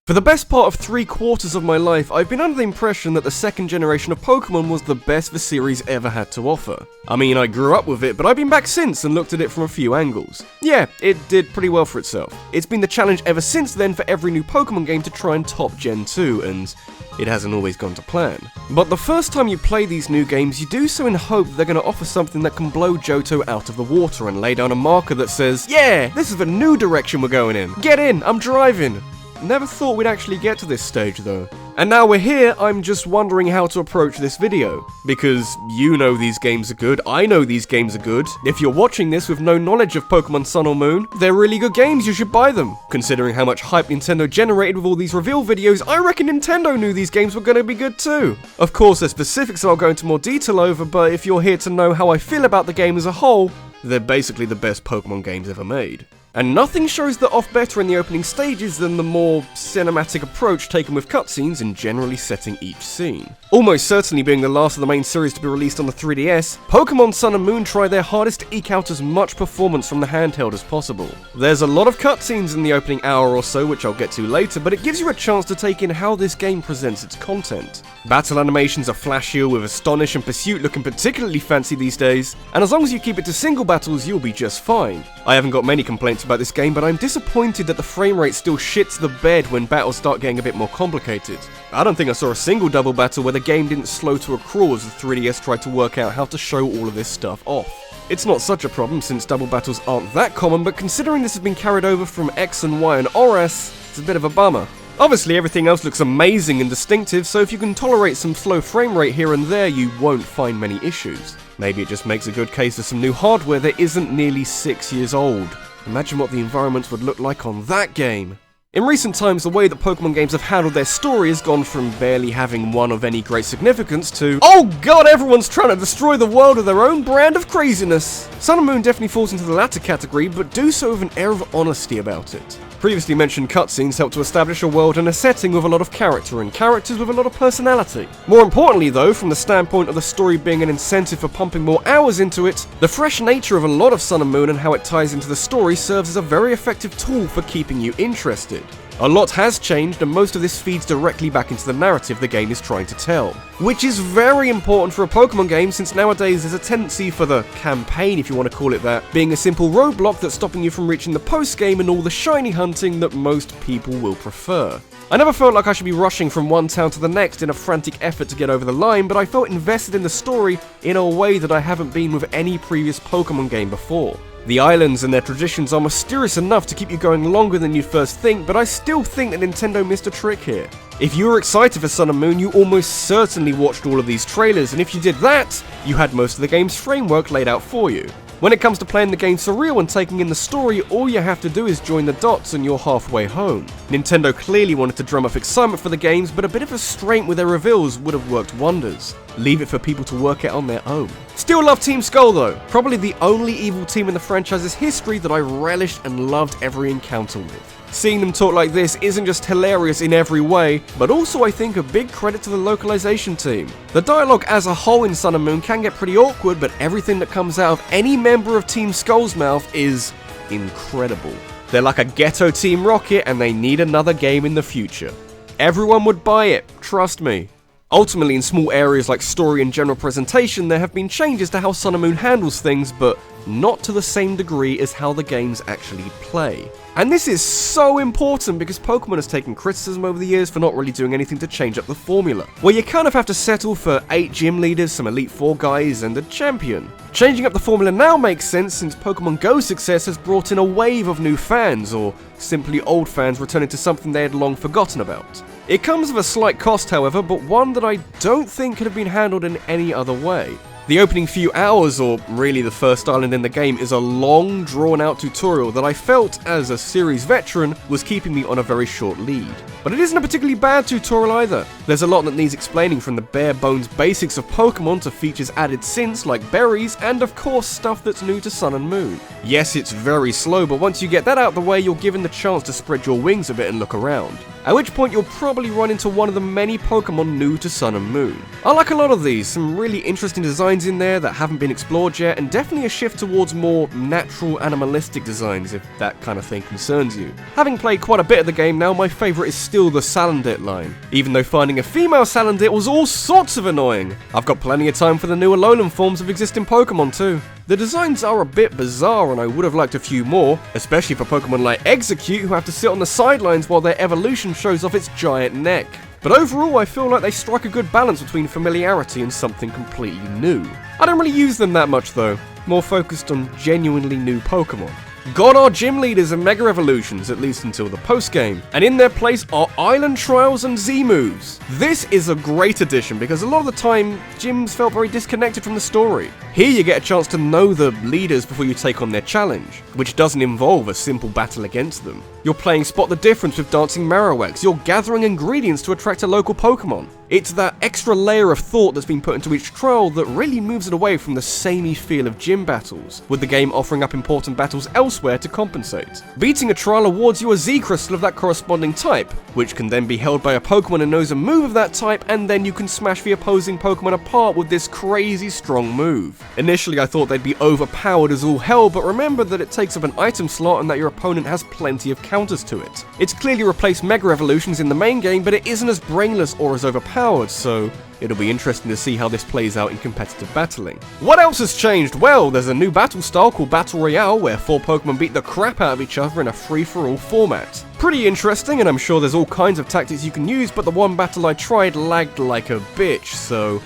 For the best part of 3/4 of my life, I've been under the impression that the second generation of Pokemon was the best the series ever had to offer. I mean, I grew up with it, but I've been back since and looked at it from a few angles. Yeah, it did pretty well for itself. It's been the challenge ever since then for every new Pokemon game to try and top Gen 2, and it hasn't always gone to plan. But the first time you play these new games, you do so in hope that they're going to offer something that can blow Johto out of the water and lay down a marker that says, yeah, this is a new direction we're going in. Get in, I'm driving. Never thought we'd actually get to this stage though. And now we're here, I'm just wondering how to approach this video. Because you know these games are good, I know these games are good. If you're watching this with no knowledge of Pokemon Sun or Moon, they're really good games, you should buy them. Considering how much hype Nintendo generated with all these reveal videos, I reckon Nintendo knew these games were going to be good too. Of course, there's specifics I'll go into more detail over, but if you're here to know how I feel about the game as a whole, they're basically the best Pokemon games ever made. And nothing shows that off better in the opening stages than the more cinematic approach taken with cutscenes and generally setting each scene. Almost certainly being the last of the main series to be released on the 3DS, Pokemon Sun and Moon try their hardest to eke out as much performance from the handheld as possible. There's a lot of cutscenes in the opening hour or so, which I'll get to later, but it gives you a chance to take in how this game presents its content. Battle animations are flashier, with Astonish and Pursuit looking particularly fancy these days, and as long as you keep it to single battles, you'll be just fine. I haven't got many complaints about this game, but I'm disappointed that the frame rate still shits the bed when battles start getting a bit more complicated. I don't think I saw a single double battle where the game didn't slow to a crawl as the 3DS tried to work out how to show all of this stuff off. It's not such a problem since double battles aren't that common, but considering this has been carried over from X and Y and ORAS, it's a bit of a bummer. Obviously everything else looks amazing and distinctive, so if you can tolerate some slow frame rate here and there, you won't find many issues. Maybe it just makes a good case for some new hardware that isn't nearly 6 years old. Imagine what the environments would look like on that game. In recent times, the way that Pokemon games have handled their story has gone from barely having one of any great significance to, oh god, everyone's trying to destroy the world with their own brand of craziness. Sun and Moon definitely falls into the latter category, but do so with an air of honesty about it. Previously mentioned cutscenes help to establish a world and a setting with a lot of character, and characters with a lot of personality. More importantly though, from the standpoint of the story being an incentive for pumping more hours into it, the fresh nature of a lot of Sun and Moon and how it ties into the story serves as a very effective tool for keeping you interested. A lot has changed, and most of this feeds directly back into the narrative the game is trying to tell. Which is very important for a Pokemon game, since nowadays there's a tendency for the campaign, if you want to call it that, being a simple roadblock that's stopping you from reaching the post-game and all the shiny hunting that most people will prefer. I never felt like I should be rushing from one town to the next in a frantic effort to get over the line, but I felt invested in the story in a way that I haven't been with any previous Pokemon game before. The islands and their traditions are mysterious enough to keep you going longer than you'd first think, but I still think that Nintendo missed a trick here. If you were excited for Sun and Moon, you almost certainly watched all of these trailers, and if you did that, you had most of the game's framework laid out for you. When it comes to playing the game for real and taking in the story, all you have to do is join the dots and you're halfway home. Nintendo clearly wanted to drum up excitement for the games, but a bit of restraint with their reveals would have worked wonders. Leave it for people to work it on their own. Still love Team Skull though, probably the only evil team in the franchise's history that I relished and loved every encounter with. Seeing them talk like this isn't just hilarious in every way, but also I think a big credit to the localization team. The dialogue as a whole in Sun and Moon can get pretty awkward, but everything that comes out of any member of Team Skull's mouth is incredible. They're like a ghetto Team Rocket, and they need another game in the future. Everyone would buy it, trust me. Ultimately, in small areas like story and general presentation, there have been changes to how Sun and Moon handles things, but not to the same degree as how the games actually play. And this is so important because Pokemon has taken criticism over the years for not really doing anything to change up the formula, where you kind of have to settle for 8 gym leaders, some Elite Four guys, and a champion. Changing up the formula now makes sense since Pokemon Go's success has brought in a wave of new fans, or simply old fans returning to something they had long forgotten about. It comes with a slight cost, however, but one that I don't think could have been handled in any other way. The opening few hours, or really the first island in the game, is a long, drawn-out tutorial that I felt, as a series veteran, was keeping me on a very short lead. But it isn't a particularly bad tutorial either. There's a lot that needs explaining, from the bare-bones basics of Pokemon to features added since, like berries, and of course stuff that's new to Sun and Moon. Yes, it's very slow, but once you get that out of the way, you're given the chance to spread your wings a bit and look around. at which point you'll probably run into one of the many Pokemon new to Sun and Moon. I like a lot of these, some really interesting designs in there that haven't been explored yet, and definitely a shift towards more natural animalistic designs if that kind of thing concerns you. Having played quite a bit of the game now, my favourite is still the Salandit line, even though finding a female Salandit was all sorts of annoying. I've got plenty of time for the new Alolan forms of existing Pokemon too. The designs are a bit bizarre and I would have liked a few more, especially for Pokemon like Execute who have to sit on the sidelines while their evolution shows off its giant neck. But overall I feel like they strike a good balance between familiarity and something completely new. I don't really use them that much though, more focused on genuinely new Pokemon. Got our gym leaders and Mega Evolutions, at least until the post-game, and in their place are Island Trials and Z-Moves. This is a great addition because a lot of the time, gyms felt very disconnected from the story. Here you get a chance to know the leaders before you take on their challenge, which doesn't involve a simple battle against them. You're playing Spot the Difference with Dancing Marowaks, you're gathering ingredients to attract a local Pokemon. It's that extra layer of thought that's been put into each trial that really moves it away from the samey feel of gym battles, with the game offering up important battles elsewhere to compensate. Beating a trial awards you a Z-Crystal of that corresponding type, which can then be held by a Pokemon who knows a move of that type, and then you can smash the opposing Pokemon apart with this crazy strong move. Initially I thought they'd be overpowered as all hell, but remember that it takes up an item slot and that your opponent has plenty of counters to it. It's clearly replaced Mega Evolutions in the main game, but it isn't as brainless or as overpowered, so it'll be interesting to see how this plays out in competitive battling. What else has changed? Well, there's a new battle style called Battle Royale, where 4 Pokemon beat the crap out of each other in a free-for-all format. Pretty interesting, and I'm sure there's all kinds of tactics you can use, but the one battle I tried lagged like a bitch, so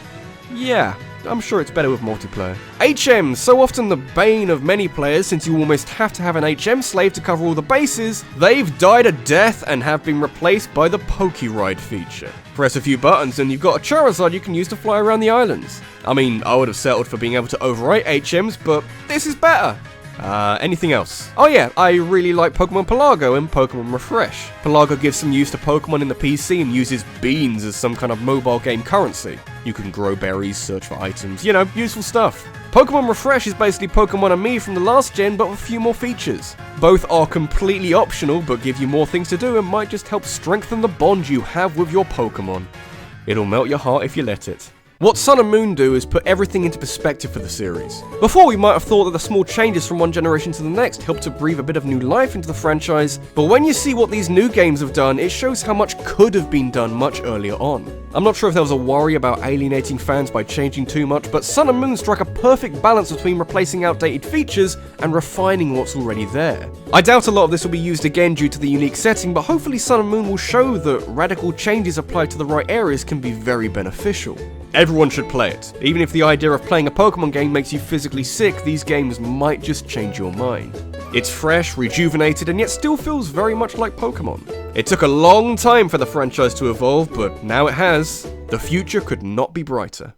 yeah. I'm sure it's better with multiplayer. HMs, so often the bane of many players since you almost have to have an HM slave to cover all the bases, they've died a death and have been replaced by the Poke-Ride feature. Press a few buttons and you've got a Charizard you can use to fly around the islands. I mean, I would have settled for being able to overwrite HMs, but this is better. Anything else? Oh yeah, I really like Pokemon Pelago and Pokemon Refresh. Pelago gives some use to Pokemon in the PC and uses beans as some kind of mobile game currency. You can grow berries, search for items, you know, useful stuff. Pokemon Refresh is basically Pokemon and Me from the last gen, but with a few more features. Both are completely optional, but give you more things to do and might just help strengthen the bond you have with your Pokemon. It'll melt your heart if you let it. What Sun and Moon do is put everything into perspective for the series. Before, we might have thought that the small changes from one generation to the next helped to breathe a bit of new life into the franchise, but when you see what these new games have done, it shows how much could have been done much earlier on. I'm not sure if there was a worry about alienating fans by changing too much, but Sun and Moon strike a perfect balance between replacing outdated features and refining what's already there. I doubt a lot of this will be used again due to the unique setting, but hopefully Sun and Moon will show that radical changes applied to the right areas can be very beneficial. Everyone should play it. Even if the idea of playing a Pokemon game makes you physically sick, these games might just change your mind. It's fresh, rejuvenated, and yet still feels very much like Pokemon. It took a long time for the franchise to evolve, but now it has. The future could not be brighter.